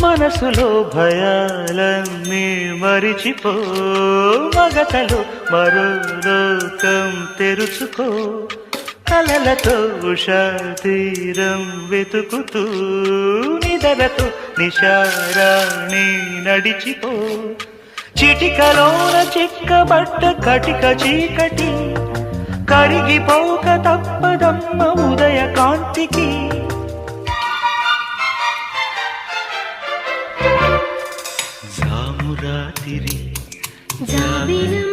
మనసులో భయాలన్నీ మరిచిపో, మగతలో మరో లోకం తెరుచుకో, కలలతో ఉషా తీరం వెతుకుతూ నిదరతో నిశారాణి నడిచిపో. చిటికలోన చిక్కబట్ట కటిక చీకటి కరిగిపోక తప్పదమ్మ ఉదయ కాంతికి. జామురాతిరి జాబిలం